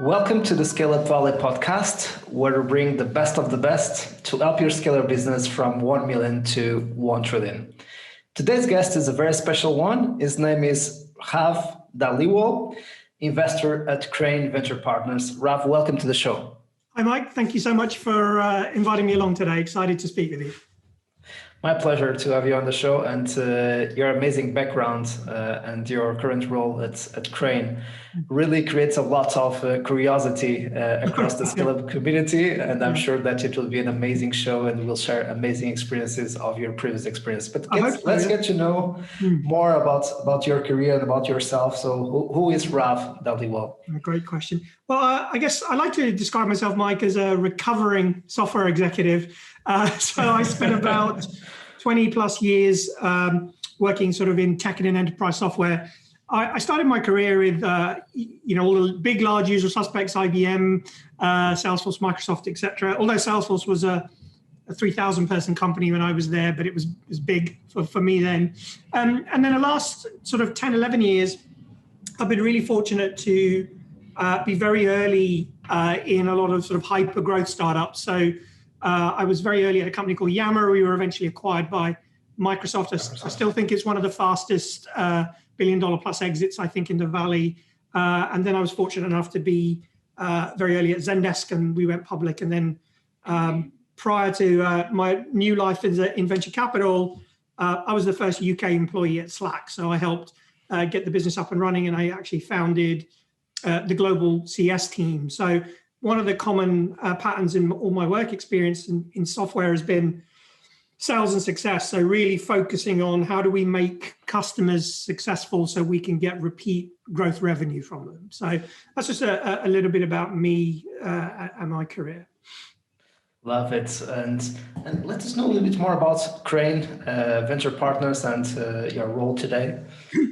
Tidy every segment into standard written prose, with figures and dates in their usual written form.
Welcome to the Scaleup Valley podcast, where we bring the best of the best to help you scale your business from 1 million to 1 trillion. Today's guest is a very special one. His name is Rav Dhaliwal, investor at Crane Venture Partners. Rav, welcome to the show. Hi, Mike. Thank you so much for inviting me along today. Excited to speak with you. My pleasure to have you on the show, and your amazing background and your current role at Crane really creates a lot of curiosity across the Scaleup community, and I'm sure that it will be an amazing show and we'll share amazing experiences of your previous experience. But let's get to know more about your career and about yourself. So who is Rav Dhaliwal? Great question. Well, I guess I like to describe myself, Mike, as a recovering software executive. So I spent about 20 plus years working sort of in tech and in enterprise software. I started my career with, all the big, large usual suspects, IBM, Salesforce, Microsoft, etc. Although Salesforce was a 3,000 person company when I was there, but it was big for me then. And then the last sort of 10, 11 years, I've been really fortunate to be very early in a lot of sort of hyper growth startups. So I was very early at a company called Yammer. We were eventually acquired by Microsoft. I still think it's one of the fastest $1 billion plus exits, I think, in the Valley. And then I was fortunate enough to be very early at Zendesk, and we went public. And then prior to my new life in venture capital, I was the first UK employee at Slack. So I helped get the business up and running, and I actually founded the global CS team. So one of the common patterns in all my work experience in software has been sales and success. So really focusing on how do we make customers successful so we can get repeat growth revenue from them. So that's just a little bit about me and my career. Love it. And let us know a little bit more about Crane Venture Partners and your role today.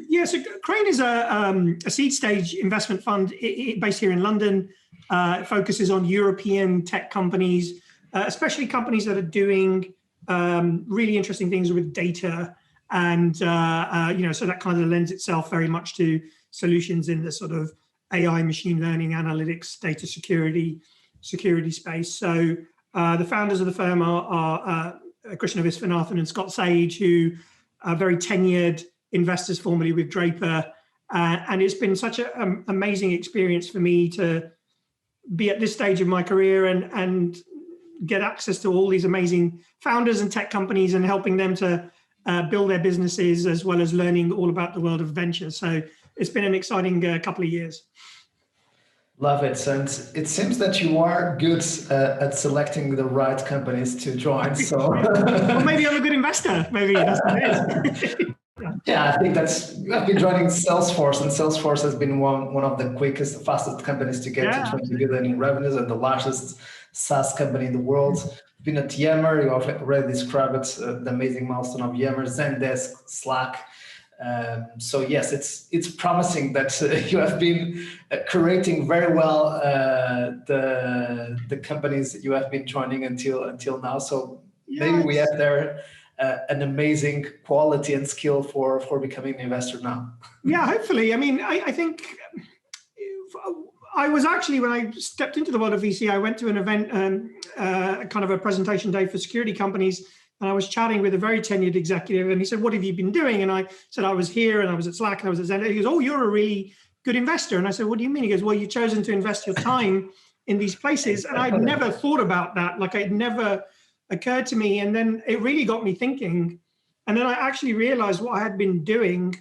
Yeah, so Crane is a seed stage investment fund based here in London. It focuses on European tech companies, especially companies that are doing really interesting things with data. And, so that kind of lends itself very much to solutions in the sort of AI, machine learning, analytics, data security space. So the founders of the firm are Krishna Viswanathan and Scott Sage, who are very tenured investors formerly with Draper. And it's been such an amazing experience for me to be at this stage of my career and get access to all these amazing founders and tech companies and helping them to build their businesses, as well as learning all about the world of venture. So it's been an exciting couple of years. Love it. And it seems that you are good at selecting the right companies to join. So well, maybe I'm a good investor. Maybe that's what it is. Yeah, I think I've been joining Salesforce, and Salesforce has been one of the quickest, fastest companies to get to 20 billion in revenues, and the largest SaaS company in the world. Been at Yammer, you already described it, the amazing milestone of Yammer, Zendesk, Slack. So yes, it's promising that you have been curating very well the companies that you have been joining until now. So maybe we have there an amazing quality and skill for becoming an investor now. Yeah, hopefully. I mean, I think I was actually, when I stepped into the world of VC, I went to an event, kind of a presentation day for security companies. And I was chatting with a very tenured executive, and he said, "What have you been doing?" And I said, "I was here, and I was at Slack, and I was at Zendesk." He goes, "Oh, you're a really good investor." And I said, "What do you mean?" He goes, "Well, you've chosen to invest your time in these places." And I'd never thought about that. Like, it never occurred to me. And then it really got me thinking. And then I actually realized what I had been doing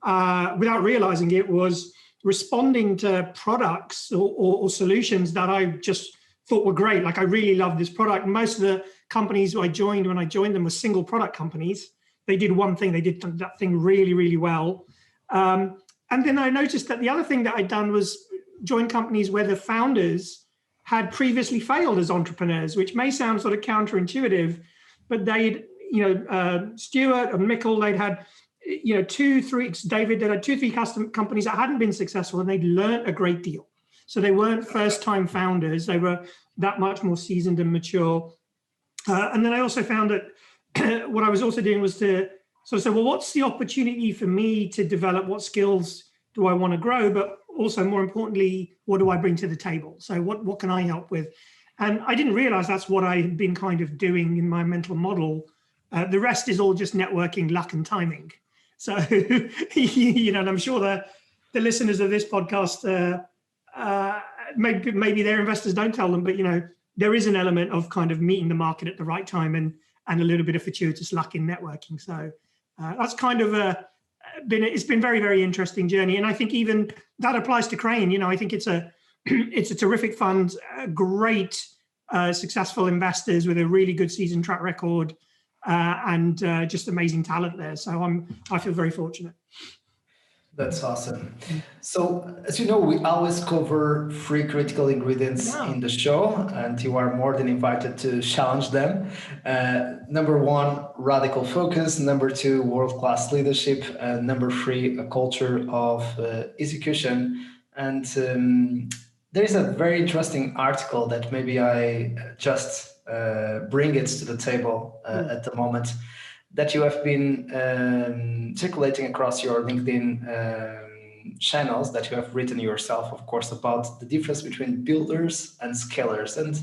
without realizing it was responding to products or solutions that I just thought were great. Like, I really loved this product. Most of the companies who I joined when I joined them were single product companies. They did one thing, they did that thing really, really well. And then I noticed that the other thing that I'd done was join companies where the founders had previously failed as entrepreneurs, which may sound sort of counterintuitive, but they'd, Stuart and Mikkel, they'd had, David, they had 2-3 custom companies that hadn't been successful, and they'd learned a great deal. So they weren't first-time founders. They were that much more seasoned and mature. And then I also found that what I was also doing was to sort of say, well, what's the opportunity for me to develop? What skills do I want to grow? But also more importantly, what do I bring to the table? So what can I help with? And I didn't realize that's what I had been kind of doing in my mental model. The rest is all just networking, luck, and timing. So, and I'm sure the listeners of this podcast, maybe their investors don't tell them, but, there is an element of kind of meeting the market at the right time and a little bit of fortuitous luck in networking. So that's kind of it's been very, very interesting journey. And I think even that applies to Crane. I think it's a terrific fund, great, successful investors with a really good season track record, and just amazing talent there. So I feel very fortunate. That's awesome. So, as you know, we always cover 3 critical ingredients in the show, and you are more than invited to challenge them. Number 1, radical focus. Number 2, world-class leadership. And number 3, a culture of execution. And there is a very interesting article that maybe I just bring it to the table at the moment, that you have been circulating across your LinkedIn channels, that you have written yourself, of course, about the difference between builders and scalers. And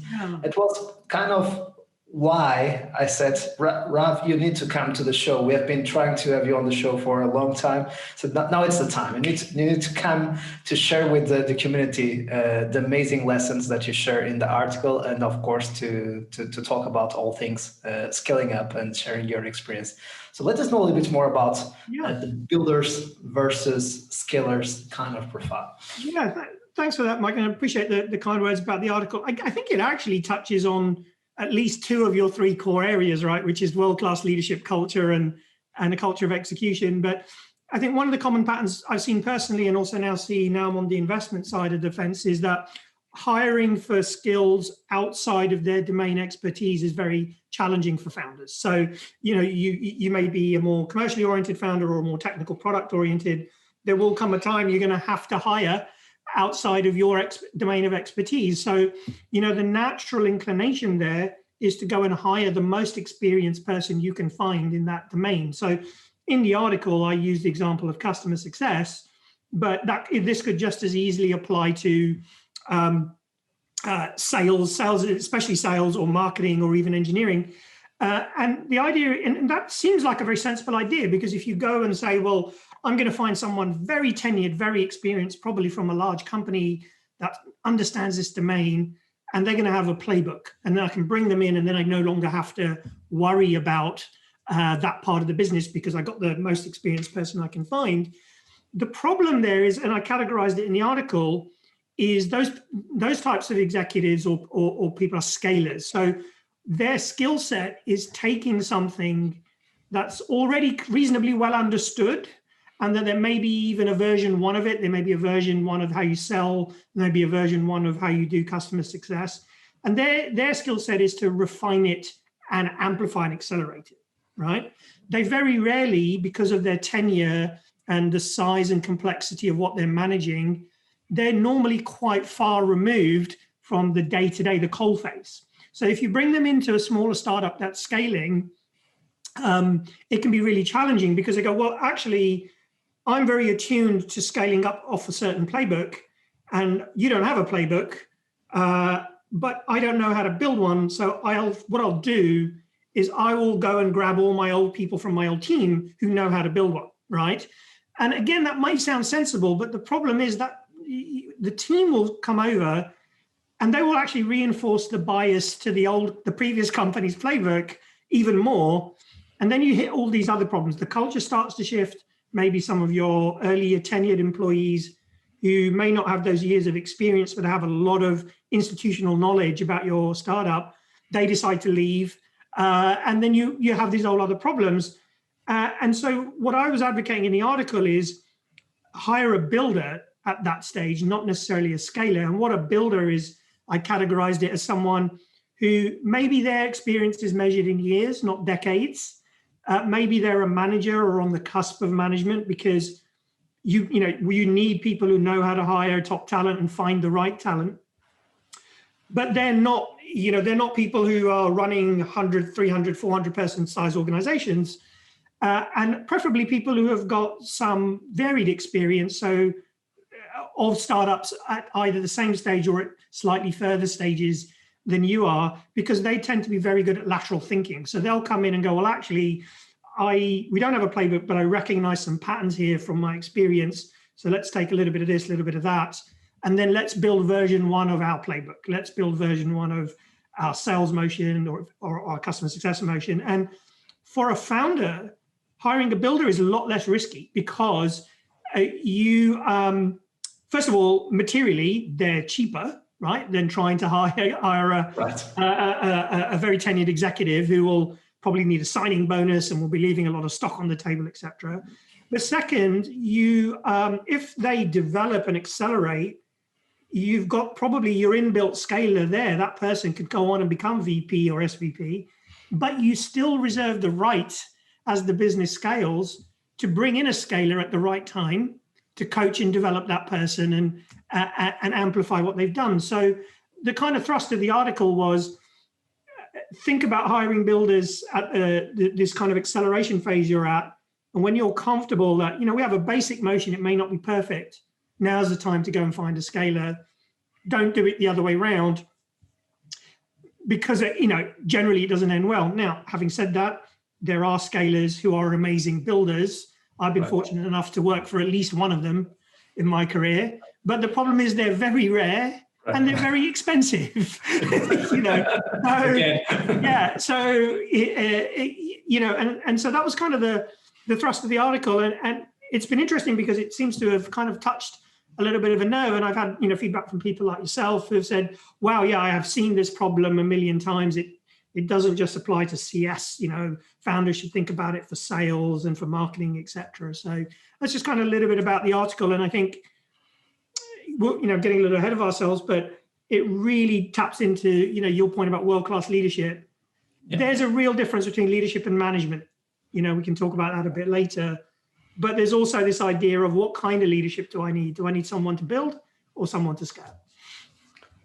it was kind of why I said, Rav, you need to come to the show. We have been trying to have you on the show for a long time. So now it's the time. You need to come to share with the community the amazing lessons that you share in the article, and of course to talk about all things scaling up and sharing your experience. So let us know a little bit more about the builders versus scalers kind of profile. Yeah, thanks for that, Mike. And I appreciate the kind words about the article. I think it actually touches on at least 2 of your 3 core areas, right? Which is world-class leadership culture and a culture of execution. But I think one of the common patterns I've seen personally, and also now I'm on the investment side of the fence, is that hiring for skills outside of their domain expertise is very challenging for founders. So, you may be a more commercially oriented founder or a more technical product oriented. There will come a time you're going to have to hire outside of your domain of expertise. So, the natural inclination there is to go and hire the most experienced person you can find in that domain. So in the article, I used the example of customer success, but this could just as easily apply to sales, especially sales or marketing or even engineering. And the idea, and that seems like a very sensible idea, because if you go and say, well, I'm going to find someone very tenured, very experienced, probably from a large company that understands this domain, and they're going to have a playbook, and then I can bring them in, and then I no longer have to worry about that part of the business because I got the most experienced person I can find. The problem there is, and I categorized it in the article, is those types of executives or people are scalers. So their skill set is taking something that's already reasonably well understood, and then there may be even a version 1 of it. There may be a version 1 of how you sell, there may be a version 1 of how you do customer success. And their skill set is to refine it and amplify and accelerate it, right? They very rarely, because of their tenure and the size and complexity of what they're managing, they're normally quite far removed from the day-to-day, the coalface. So if you bring them into a smaller startup that's scaling, it can be really challenging because they go, well, actually, I'm very attuned to scaling up off a certain playbook, and you don't have a playbook, but I don't know how to build one. So what I'll do is I will go and grab all my old people from my old team who know how to build one, right? And again, that might sound sensible, but the problem is that the team will come over and they will actually reinforce the bias to the previous company's playbook even more. And then you hit all these other problems. The culture starts to shift. Maybe some of your earlier tenured employees who may not have those years of experience, but have a lot of institutional knowledge about your startup, they decide to leave. And then you have these whole other problems. And so what I was advocating in the article is hire a builder at that stage, not necessarily a scaler. And what a builder is, I categorized it as someone who maybe their experience is measured in years, not decades. Maybe they're a manager or on the cusp of management, because you need people who know how to hire top talent and find the right talent. But they're not people who are running 100, 300, 400 person size organizations. and preferably people who have got some varied experience. So of startups at either the same stage or at slightly further stages than you are, because they tend to be very good at lateral thinking. So they'll come in and go, well, actually, we don't have a playbook, but I recognize some patterns here from my experience. So let's take a little bit of this, a little bit of that. And then let's build version 1 of our playbook. Let's build version 1 of our sales motion or our customer success motion. And for a founder, hiring a builder is a lot less risky because first of all, materially, they're cheaper, right, than trying to hire a very tenured executive who will probably need a signing bonus and will be leaving a lot of stock on the table, et cetera. The second, if they develop and accelerate, you've got probably your inbuilt scaler there. That person could go on and become VP or SVP, but you still reserve the right as the business scales to bring in a scaler at the right time to coach and develop that person and amplify what they've done. So the kind of thrust of the article was, think about hiring builders at this kind of acceleration phase you're at. And when you're comfortable that, we have a basic motion, it may not be perfect. Now's the time to go and find a scaler. Don't do it the other way around because, generally it doesn't end well. Now, having said that, there are scalers who are amazing builders. I've been fortunate enough to work for at least one of them in my career. But the problem is they're very rare and they're very expensive. Yeah. So, and so that was kind of the thrust of the article. And it's been interesting because it seems to have kind of touched a little bit of a nerve. And I've had, feedback from people like yourself who have said, wow, yeah, I have seen this problem a million times. It doesn't just apply to CS, founders should think about it for sales and for marketing, et cetera. So that's just kind of a little bit about the article. And I think, getting a little ahead of ourselves, but it really taps into, your point about world-class leadership. Yeah. There's a real difference between leadership and management. We can talk about that a bit later. But there's also this idea of what kind of leadership do I need? Do I need someone to build or someone to scale?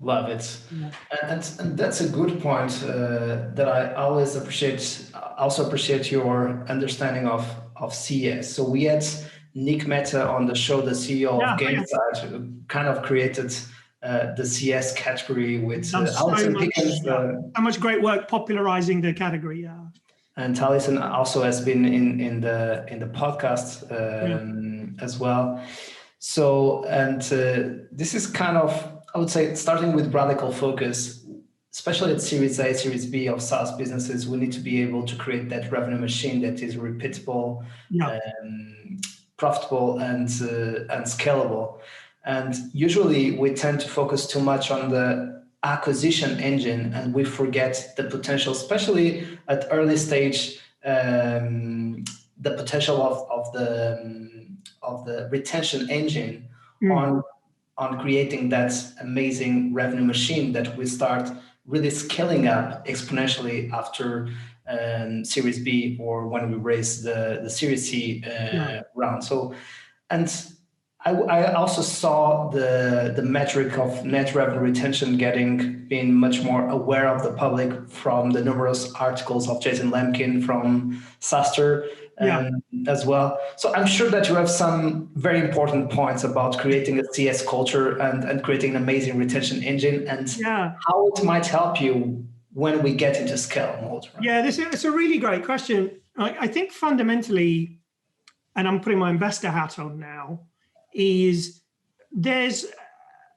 Love it. Yeah. And that's a good point that I always appreciate. Also appreciate your understanding of CS. So we had Nick Mehta on the show, the CEO of GameSide, who kind of created the CS category with Alison Pickens. So much great work popularizing the category. Yeah. And Alison also has been in the podcast as well. So, and this is kind of, I would say, starting with radical focus, especially at Series A, Series B of SaaS businesses, we need to be able to create that revenue machine that is repeatable, profitable, and scalable. And usually we tend to focus too much on the acquisition engine, and we forget the potential, especially at early stage, the potential of the retention engine on creating that amazing revenue machine that we start really scaling up exponentially after Series B or when we raise the Series C round. So, and I also saw the metric of net revenue retention being much more aware of the public from the numerous articles of Jason Lemkin from SaaStr as well. So I'm sure that you have some very important points about creating a CS culture and creating an amazing retention engine and how it might help you when we get into scale mode. Right? Yeah, it's a really great question. I think fundamentally, and I'm putting my investor hat on now, is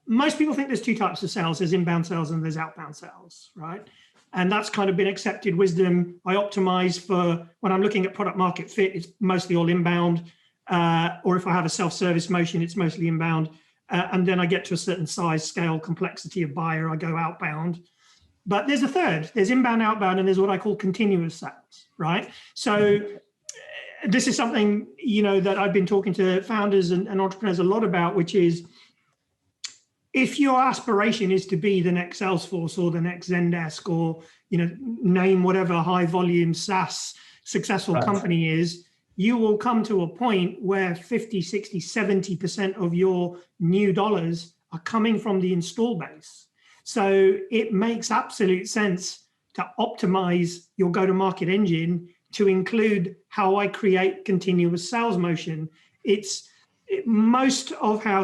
most people think there's two types of sales. There's inbound sales and there's outbound sales, right? And that's kind of been accepted wisdom. I optimize for when I'm looking at product market fit, it's mostly all inbound. Or if I have a self-service motion, it's mostly inbound. And then I get to a certain size, scale, complexity of buyer, I go outbound. But there's a third, there's inbound, outbound, and there's what I call continuous sales, right? So this is something, that I've been talking to founders and entrepreneurs a lot about, which is if your aspiration is to be the next Salesforce or the next Zendesk or, name whatever high volume SaaS successful company is, you will come to a point where 50, 60, 70% of your new dollars are coming from the install base. So it makes absolute sense to optimize your go-to-market engine to include how I create continuous sales motion. Most of how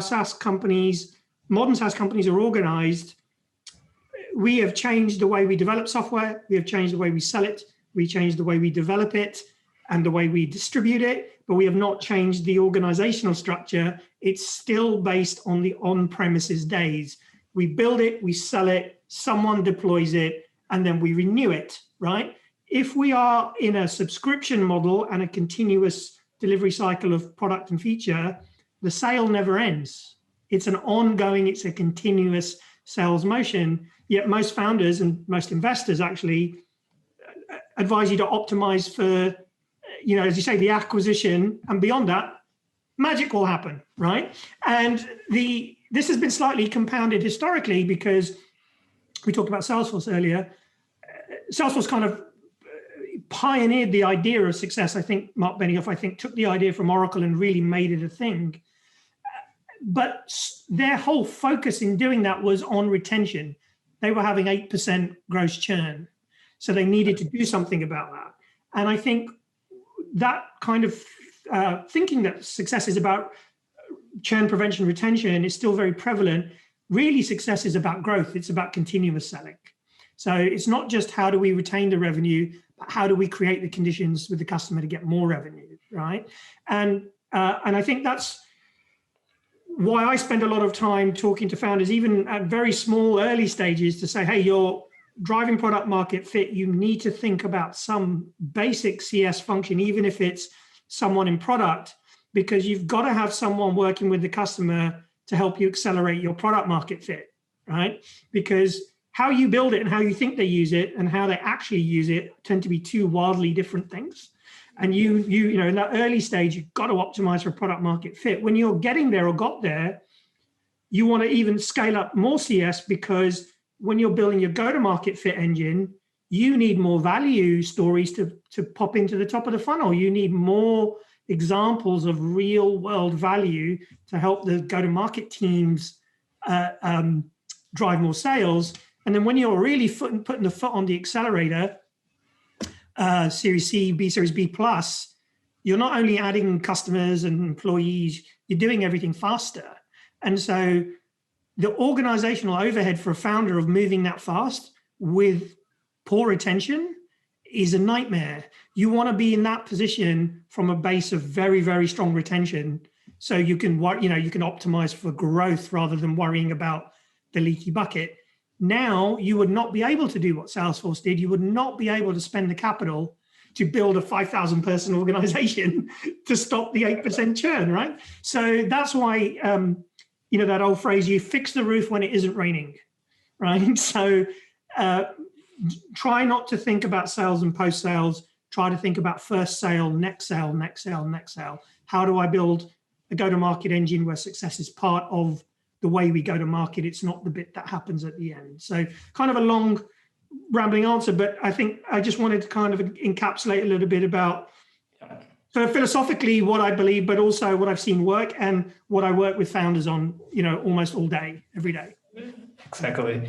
modern SaaS companies are organized. We have changed the way we develop software. We have changed the way we sell it. We changed the way we develop it and the way we distribute it, but we have not changed the organizational structure. It's still based on the on-premises days. We build it, we sell it, someone deploys it, and then we renew it, right? If we are in a subscription model and a continuous delivery cycle of product and feature, the sale never ends. It's an ongoing, it's a continuous sales motion. Yet most founders and most investors actually advise you to optimize for, as you say, the acquisition, and beyond that, magic will happen, right? And this has been slightly compounded historically because we talked about Salesforce earlier. Salesforce kind of pioneered the idea of success. I think Mark Benioff, took the idea from Oracle and really made it a thing. But their whole focus in doing that was on retention. They were having 8% gross churn. So they needed to do something about that. And I think that kind of thinking that success is about churn prevention, retention is still very prevalent. Really, success is about growth. It's about continuous selling. So it's not just how do we retain the revenue, but how do we create the conditions with the customer to get more revenue, right? And I think that's why I spend a lot of time talking to founders, even at very small early stages, to say, hey, you're driving product market fit. You need to think about some basic CS function, even if it's someone in product, because you've got to have someone working with the customer to help you accelerate your product market fit, right? Because how you build it and how you think they use it and how they actually use it tend to be two wildly different things. And you in that early stage, you've got to optimize for product market fit. When you're getting there or got there, you want to even scale up more CS, because when you're building your go-to-market fit engine, you need more value stories to pop into the top of the funnel. You need more examples of real world value to help the go-to-market teams drive more sales. And then when you're really putting the foot on the accelerator, Series C, B, Series B plus, you're not only adding customers and employees, you're doing everything faster. And so the organizational overhead for a founder of moving that fast with poor retention is a nightmare. You want to be in that position from a base of very, very strong retention, so you can optimize for growth rather than worrying about the leaky bucket. Now, you would not be able to do what Salesforce did. You would not be able to spend the capital to build a 5,000 person organization to stop the 8% churn, right? So that's why, that old phrase, you fix the roof when it isn't raining, right? So try not to think about sales and post-sales. Try to think about first sale, next sale, next sale, next sale. How do I build a go-to-market engine where success is part of the way we go to market? It's not the bit that happens at the end. So kind of a long rambling answer, but I think I just wanted to kind of encapsulate a little bit about sort of philosophically what I believe, but also what I've seen work and what I work with founders on, almost all day, every day. Exactly.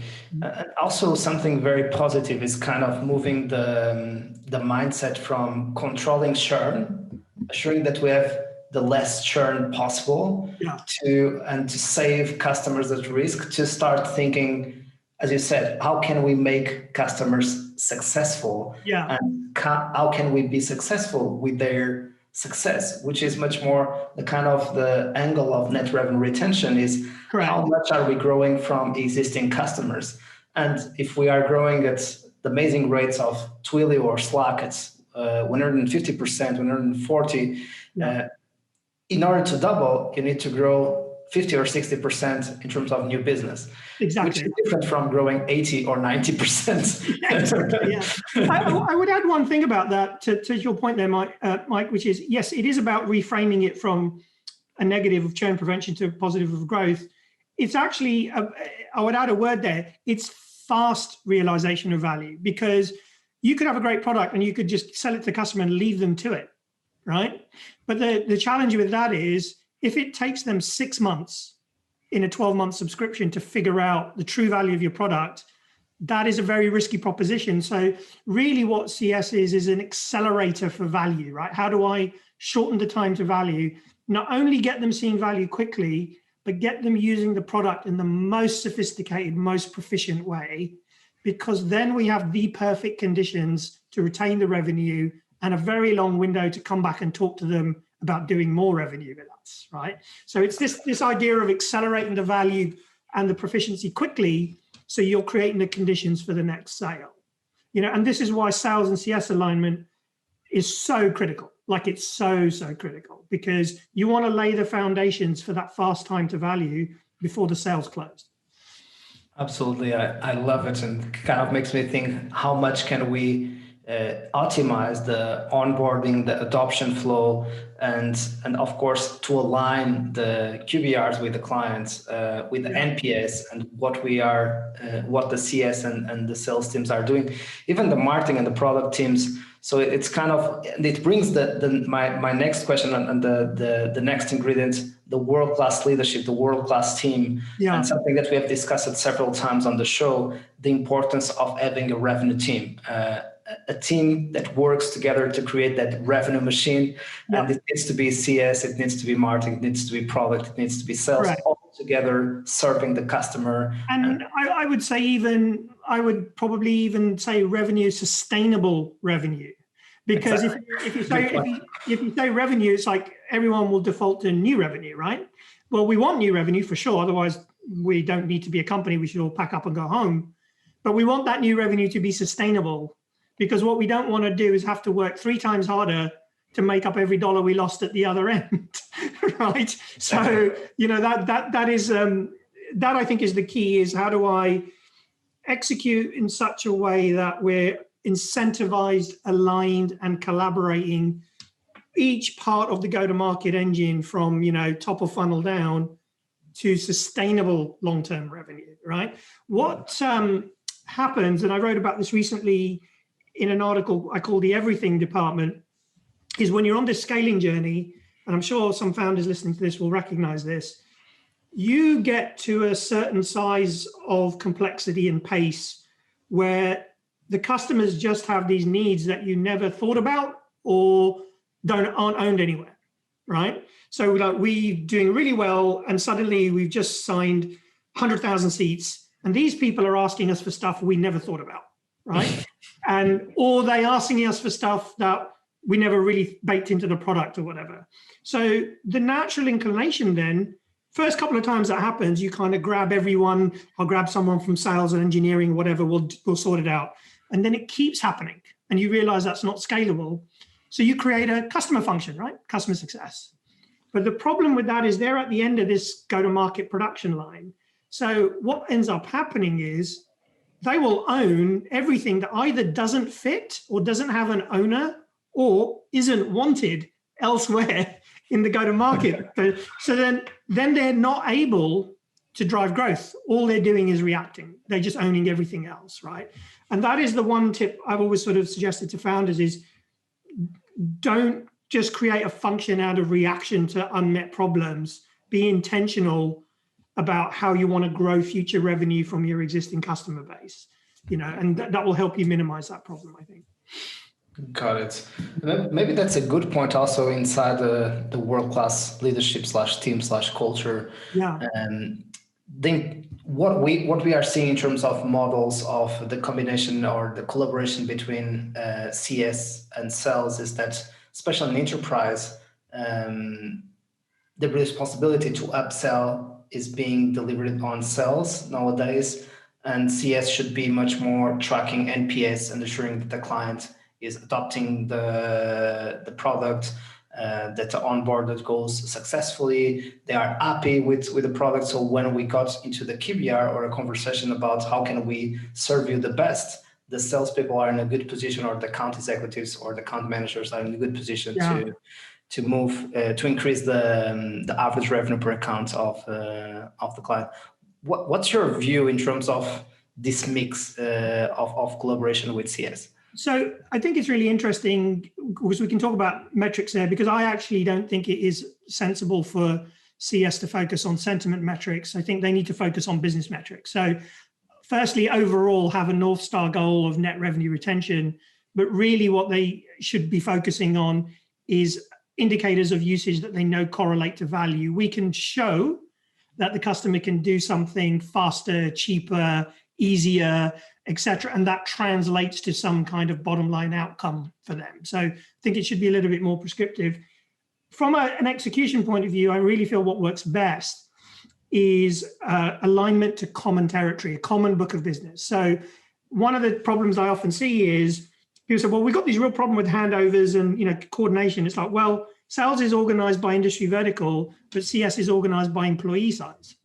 Also, something very positive is kind of moving the mindset from controlling churn, assuring that we have the less churn possible, to save customers at risk, to start thinking, as you said, how can we make customers successful? And how can we be successful with their success, which is much more the kind of the angle of net revenue retention is correct. How much are we growing from existing customers? And if we are growing at the amazing rates of Twilio or Slack, it's 150%, 140%. In order to double, you need to grow 50 or 60% in terms of new business. Exactly. Which is different from growing 80 or 90%. Exactly, yeah. I would add one thing about that to your point there, Mike, which is, yes, it is about reframing it from a negative of churn prevention to a positive of growth. It's actually, I would add a word there, it's fast realization of value, because you could have a great product and you could just sell it to the customer and leave them to it, right? But the challenge with that is, if it takes them 6 months in a 12-month subscription to figure out the true value of your product, that is a very risky proposition. So really what CS is an accelerator for value, right? How do I shorten the time to value? Not only get them seeing value quickly, but get them using the product in the most sophisticated, most proficient way, because then we have the perfect conditions to retain the revenue and a very long window to come back and talk to them about doing more revenue with us, right? So it's this idea of accelerating the value and the proficiency quickly, so you're creating the conditions for the next sale. And this is why sales and CS alignment is so critical. Like it's so critical, because you want to lay the foundations for that fast time to value before the sales closed. Absolutely. I love it, and kind of makes me think, how much can we optimize the onboarding, the adoption flow, and of course to align the QBRs with the clients, with the NPS, and what the CS and the sales teams are doing, even the marketing and the product teams. So it's kind of, it brings my next question and the next ingredient, the world-class leadership, the world-class team, and something that we have discussed several times on the show, the importance of having a revenue team. A team that works together to create that revenue machine. And it needs to be CS, it needs to be marketing, it needs to be product, it needs to be sales, all together serving the customer. And I would say I would probably even say revenue, sustainable revenue. Because if you say revenue, it's like everyone will default to new revenue, right? Well, we want new revenue for sure. Otherwise, we don't need to be a company. We should all pack up and go home. But we want that new revenue to be sustainable, because what we don't want to do is have to work 3 times harder to make up every dollar we lost at the other end, right? So, that I think is the key, is how do I execute in such a way that we're incentivized, aligned, and collaborating each part of the go-to-market engine from, top of funnel down to sustainable long-term revenue, right? What happens, and I wrote about this recently in an article I call the Everything Department, is when you're on this scaling journey, and I'm sure some founders listening to this will recognize this, you get to a certain size of complexity and pace where the customers just have these needs that you never thought about or aren't owned anywhere, right? So we're doing really well, and suddenly we've just signed 100,000 seats, and these people are asking us for stuff we never thought about, right? Or they asking us for stuff that we never really baked into the product or whatever. So the natural inclination then, first couple of times that happens, you kind of grab everyone. I'll grab someone from sales and engineering, whatever, we'll sort it out. And then it keeps happening, and you realize that's not scalable. So you create a customer function, right? Customer success. But the problem with that is they're at the end of this go-to-market production line. So what ends up happening is they will own everything that either doesn't fit or doesn't have an owner or isn't wanted elsewhere in the go-to-market. So then they're not able to drive growth. All they're doing is reacting. They're just owning everything else, right? And that is the one tip I've always sort of suggested to founders is, don't just create a function out of reaction to unmet problems. Be intentional about how you want to grow future revenue from your existing customer base, and that will help you minimize that problem, I think. Got it. Maybe that's a good point also inside the world-class leadership /team/culture. Yeah. Think what we are seeing in terms of models of the combination or the collaboration between CS and sales is that, especially in enterprise, the responsibility to upsell is being delivered on sales nowadays, and CS should be much more tracking NPS and ensuring that the client is adopting the product, that the onboarded goes successfully, they are happy with the product. So when we got into the QBR or a conversation about how can we serve you the best, the salespeople are in a good position, or the account executives or the account managers are in a good position to move to increase the average revenue per account of the client. What's your view in terms of this mix of collaboration with CS? So I think it's really interesting because we can talk about metrics there, because I actually don't think it is sensible for CS to focus on sentiment metrics. I think they need to focus on business metrics. So firstly, overall have a North Star goal of net revenue retention, but really what they should be focusing on is indicators of usage that they know correlate to value. We can show that the customer can do something faster, cheaper, easier, etc., and that translates to some kind of bottom line outcome for them. So I think it should be a little bit more prescriptive. From an execution point of view, I really feel what works best is alignment to common territory, a common book of business. So one of the problems I often see is people say, well, we've got this real problem with handovers and coordination. It's like, well, sales is organized by industry vertical, but CS is organized by employee size,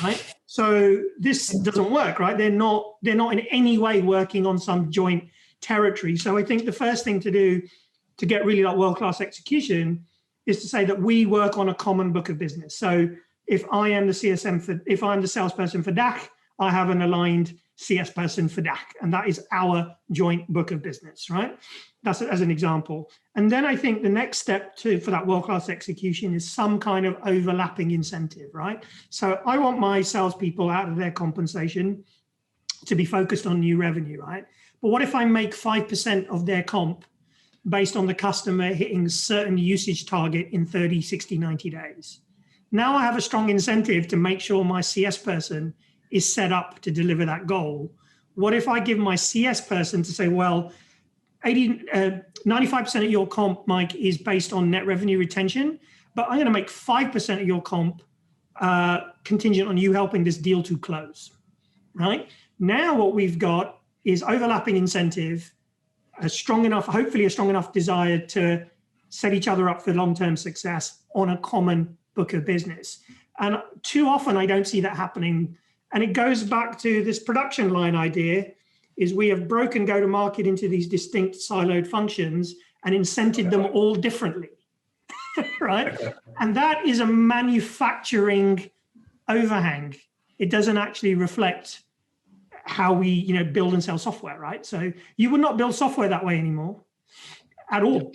right? So this doesn't work, right? They're not in any way working on some joint territory. So I think the first thing to do to get really like world-class execution is to say that we work on a common book of business. So if I am if I'm the salesperson for DAC, I have an aligned CS person for DAC, and that is our joint book of business, right? That's as an example. And then I think the next step for that world-class execution is some kind of overlapping incentive, right? So I want my salespeople out of their compensation to be focused on new revenue, right? But what if I make 5% of their comp based on the customer hitting certain usage target in 30, 60, 90 days? Now I have a strong incentive to make sure my CS person is set up to deliver that goal. What if I give my CS person to say, well, 95% of your comp, Mike, is based on net revenue retention, but I'm going to make 5% of your comp contingent on you helping this deal to close, right? Now what we've got is overlapping incentive, hopefully a strong enough desire to set each other up for long-term success on a common book of business. And too often I don't see that happening. And it goes back to this production line idea, is we have broken go-to-market into these distinct siloed functions and incented them all differently, right? And that is a manufacturing overhang. It doesn't actually reflect how we build and sell software, right? So you would not build software that way anymore at all,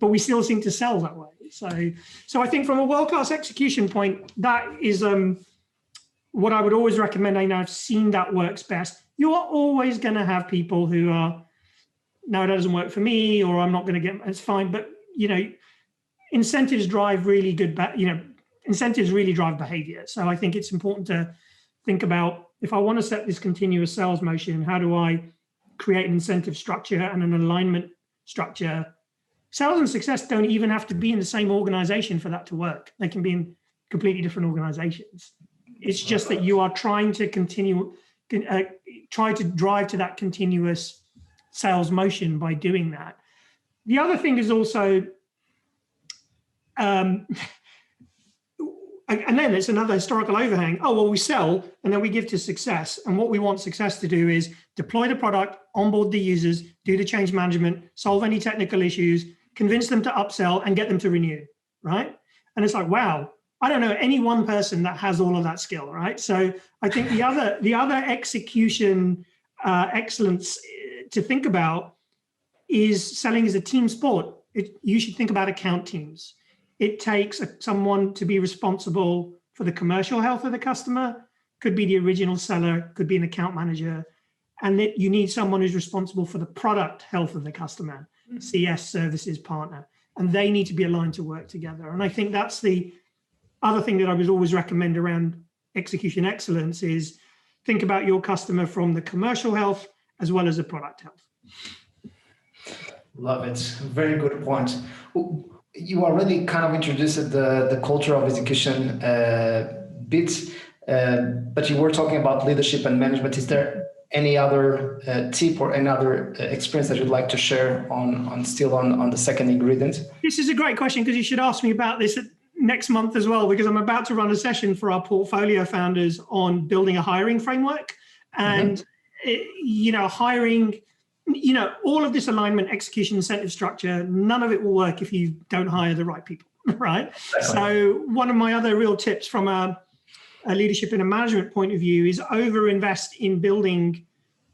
but we still seem to sell that way. So I think from a world-class execution point, that is what I would always recommend. I know I've seen that works best. You are always going to have people who are, no, that doesn't work for me, or I'm not going to get, it's fine. But, incentives drive really good, incentives really drive behavior. So I think it's important to think about, if I want to set this continuous sales motion, how do I create an incentive structure and an alignment structure? Sales and success don't even have to be in the same organization for that to work. They can be in completely different organizations. It's just that you are trying to try to drive to that continuous sales motion by doing that. The other thing is also, and then it's another historical overhang. Oh, well, we sell and then we give to success. And what we want success to do is deploy the product, onboard the users, do the change management, solve any technical issues, convince them to upsell and get them to renew, right? And it's like, wow, I don't know any one person that has all of that skill, right? So I think the other execution excellence to think about is selling as a team sport. You should think about account teams. It takes someone to be responsible for the commercial health of the customer, could be the original seller, could be an account manager, and that you need someone who's responsible for the product health of the customer, CS services partner, and they need to be aligned to work together. And I think that's the other thing that I would always recommend around execution excellence is think about your customer from the commercial health as well as the product health. Love it. Very good point. You already kind of introduced the culture of execution bit, but you were talking about leadership and management. Is there any other tip or any other experience that you'd like to share on the second ingredient? This is a great question, because you should ask me about this next month as well, because I'm about to run a session for our portfolio founders on building a hiring framework. And hiring, all of this alignment, execution, incentive structure, none of it will work if you don't hire the right people, right? So one of my other real tips from a leadership and a management point of view is over-invest in building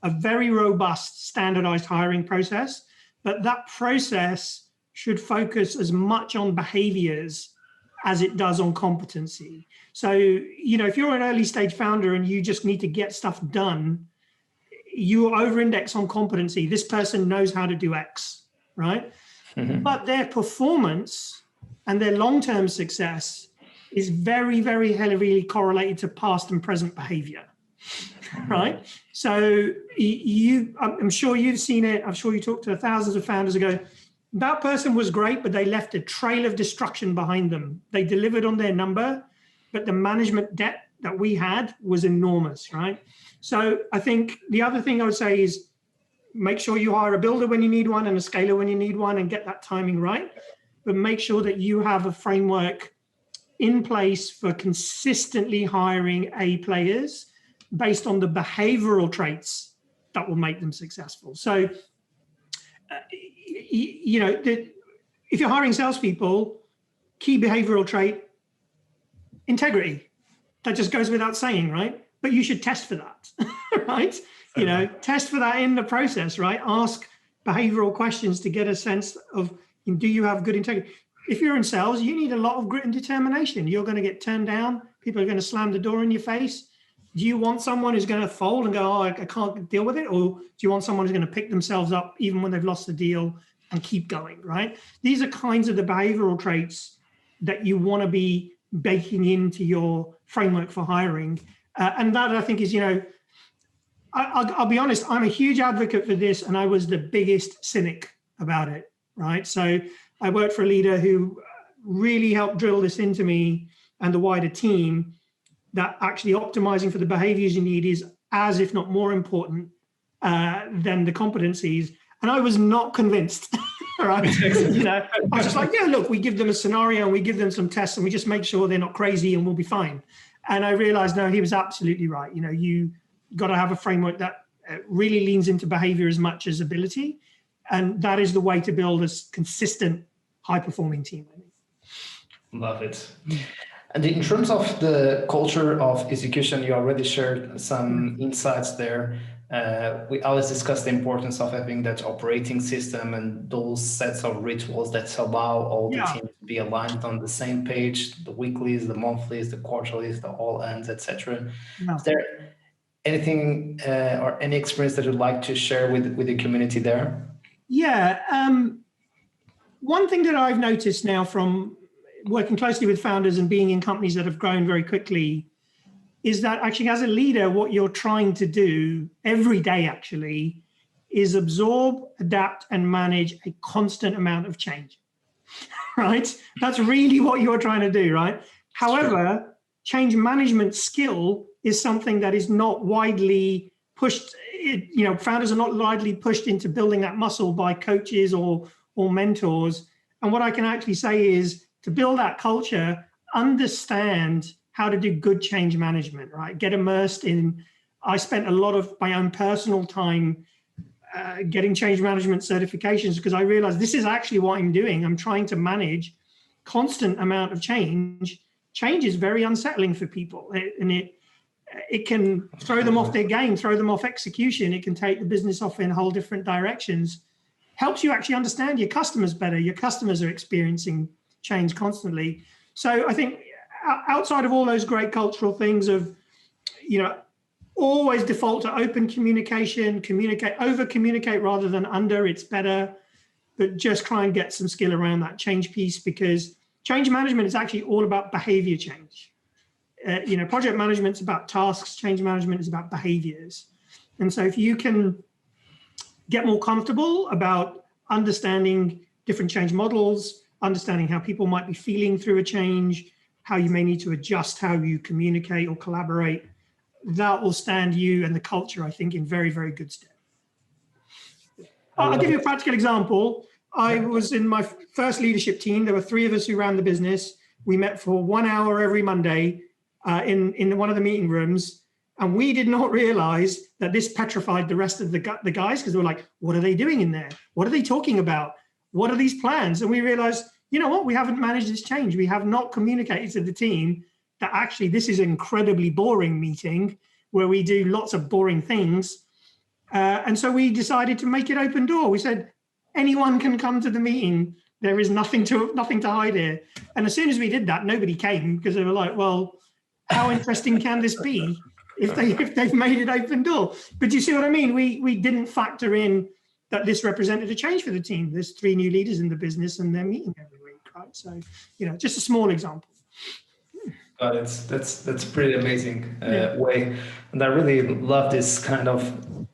a very robust, standardized hiring process. But that process should focus as much on behaviors as it does on competency. So, you know, if you're an early stage founder and you just need to get stuff done, you over-index on competency. This person knows how to do X, right? Mm-hmm. But their performance and their long-term success is very, very heavily correlated to past and present behavior, right? So I'm sure you've seen it. I'm sure you talked to thousands of founders ago. That person was great, but they left a trail of destruction behind them. They delivered on their number, but the management debt that we had was enormous, right? So I think the other thing I would say is make sure you hire a builder when you need one and a scaler when you need one and get that timing right. But make sure that you have a framework in place for consistently hiring A players based on the behavioral traits that will make them successful. So, you know, if you're hiring salespeople, key behavioral trait, integrity. That just goes without saying, right? But you should test for that, right? You know, test for that in the process, right? Ask behavioral questions to get a sense of, do you have good integrity? If you're in sales, you need a lot of grit and determination. You're going to get turned down. People are going to slam the door in your face. Do you want someone who's going to fold and go, oh, I can't deal with it? Or do you want someone who's going to pick themselves up even when they've lost the deal and keep going, right? These are kinds of the behavioral traits that you want to be baking into your framework for hiring. And that, I think, is, you know, I'll be honest, I'm a huge advocate for this, and I was the biggest cynic about it, right? So I worked for a leader who really helped drill this into me and the wider team, that actually optimizing for the behaviors you need is as, if not more important than the competencies. And I was not convinced, right? You know, I was just like, yeah, look, we give them a scenario and we give them some tests and we just make sure they're not crazy and we'll be fine. And I realized, no, he was absolutely right. You know, you got to have a framework that really leans into behavior as much as ability. And that is the way to build a consistent, high-performing team, I think. Love it. And in terms of the culture of execution, you already shared some insights there. We always discuss the importance of having that operating system and those sets of rituals that allow all the teams to be aligned on the same page, the weeklies, the monthlies, the quarterlies, the all ends, etc. Is there anything or any experience that you'd like to share with the community there? Yeah. One thing that I've noticed now from working closely with founders and being in companies that have grown very quickly is that actually, as a leader, what you're trying to do every day actually is absorb, adapt, and manage a constant amount of change, right? That's really what you're trying to do, right? However, change management skill is something that is not widely pushed. You know, founders are not widely pushed into building that muscle by coaches or mentors. And what I can actually say is, to build that culture, understand how to do good change management, right? Get immersed in, I spent a lot of my own personal time getting change management certifications because I realized this is actually what I'm doing. I'm trying to manage constant amount of change. Change is very unsettling for people, and it can throw them off their game, throw them off execution. It can take the business off in whole different directions. Helps you actually understand your customers better. Your customers are experiencing change constantly. So I think outside of all those great cultural things of, you know, always default to open communication, over communicate rather than under, it's better, but just try and get some skill around that change piece, because change management is actually all about behavior change. You know, project management's about tasks, change management is about behaviors. And so if you can get more comfortable about understanding different change models, understanding how people might be feeling through a change, how you may need to adjust how you communicate or collaborate, that will stand you and the culture, I think, in very, very good stead. I'll give you a practical example. I was in my first leadership team. There were 3 of us who ran the business. We met for 1 hour every Monday in one of the meeting rooms. And we did not realize that this petrified the rest of the guys, because they were like, what are they doing in there? What are they talking about? What are these plans? And we realized, you know what? We haven't managed this change. We have not communicated to the team that actually this is an incredibly boring meeting where we do lots of boring things. And so we decided to make it open door. We said, anyone can come to the meeting. There is nothing to hide here. And as soon as we did that, nobody came because they were like, well, how interesting can this be if they've made it open door? But you see what I mean? We didn't factor in that this represented a change for the team. There's 3 new leaders in the business and they're meeting every week, right? So, just a small example. Got it. That's pretty amazing way. And I really love this kind of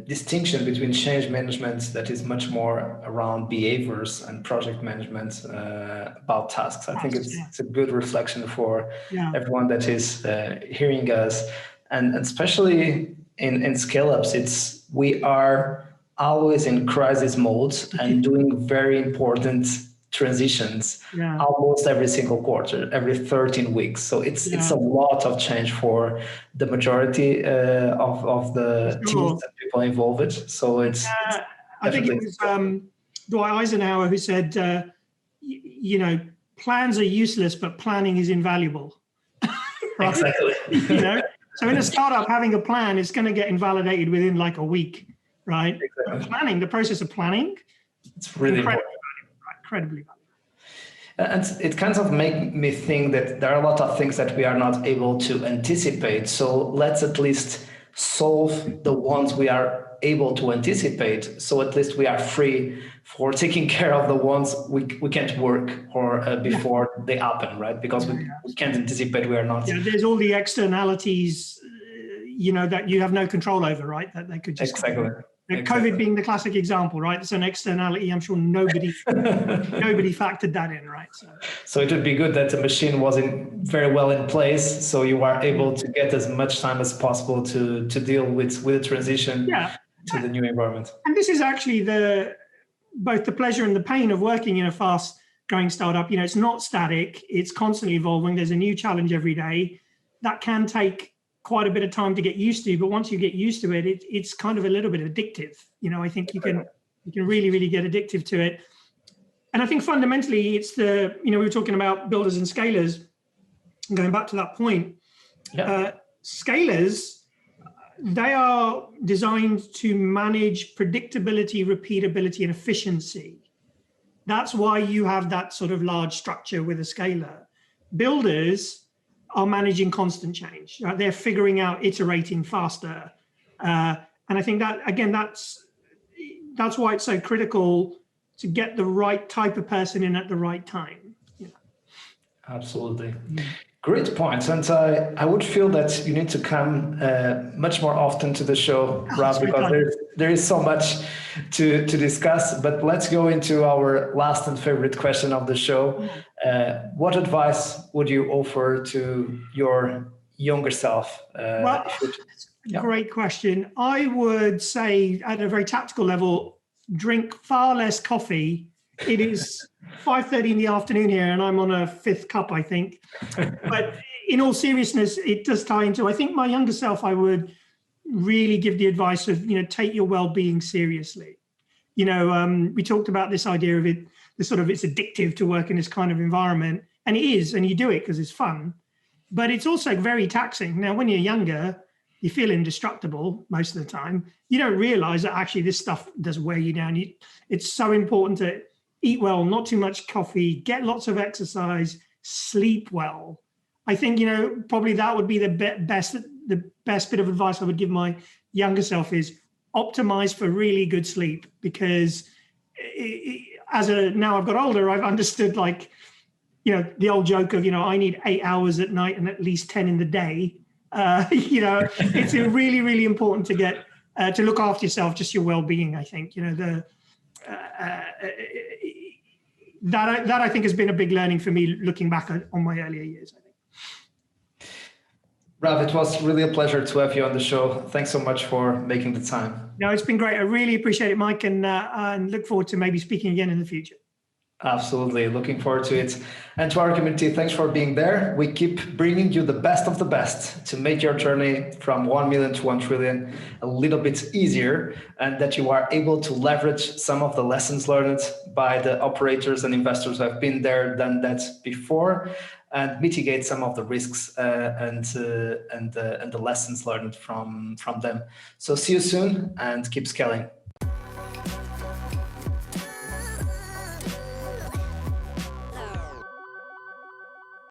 distinction between change management that is much more around behaviors and project management about tasks. I think it's a good reflection for everyone that is hearing us, and especially in scale-ups, we are always in crisis mode and doing very important transitions almost every single quarter, every 13 weeks. So it's a lot of change for the majority of the teams that people involved. So it's I think it was Dwight Eisenhower who said, plans are useless, but planning is invaluable. Right? Exactly. So in a startup, having a plan is going to get invalidated within like a week, right? Exactly. Planning, the process of planning, it's really incredibly valuable. And it kind of make me think that there are a lot of things that we are not able to anticipate. So let's at least solve the ones we are able to anticipate. So at least we are free for taking care of the ones we can't work or before they happen, right? Because we can't anticipate, we are not. Yeah, there's all the externalities, that you have no control over, right? That they could just exactly. COVID being the classic example, right? It's an externality. I'm sure nobody factored that in, right? So it would be good that the machine was very well in place, so you are able to get as much time as possible to deal with the transition to the new environment. And this is actually both the pleasure and the pain of working in a fast-growing startup. It's not static. It's constantly evolving. There's a new challenge every day. That can take quite a bit of time to get used to, but once you get used to it, it's kind of a little bit addictive. I think you can really, really get addictive to it. And I think fundamentally it's we were talking about builders and scalers, and going back to that point, scalers, they are designed to manage predictability, repeatability, and efficiency. That's why you have that sort of large structure with a scaler. Builders are managing constant change. Right? They're figuring out, iterating faster. And I think that, again, that's why it's so critical to get the right type of person in at the right time. Absolutely. Great points. And I would feel that you need to come much more often to the show, Rav, because there is so much to discuss. But let's go into our last and favorite question of the show. What advice would you offer to your younger self? Great question. I would say at a very tactical level, drink far less coffee. It is 5:30 in the afternoon here and I'm on a 5th cup, I think. But in all seriousness, it does tie into, I think my younger self, I would really give the advice of, take your well-being seriously. We talked about this idea of it, it's addictive to work in this kind of environment. And it is, and you do it because it's fun. But it's also very taxing. Now, when you're younger, you feel indestructible most of the time. You don't realize that actually this stuff does wear you down. It's so important to eat well, not too much coffee, get lots of exercise, sleep well. I think, probably that would be the best bit of advice I would give my younger self is optimize for really good sleep, because now I've got older, I've understood the old joke of, I need 8 hours at night and at least 10 in the day. It's really, really important to get, to look after yourself, just your well-being, I think, that I think has been a big learning for me looking back on my earlier years, I think. Rav, it was really a pleasure to have you on the show. Thanks so much for making the time. No, it's been great. I really appreciate it, Mike, and look forward to maybe speaking again in the future. Absolutely. Looking forward to it. And to our community, thanks for being there. We keep bringing you the best of the best to make your journey from 1 million to 1 trillion a little bit easier, and that you are able to leverage some of the lessons learned by the operators and investors who have been there, done that before, and mitigate some of the risks and the lessons learned from them. So see you soon and keep scaling.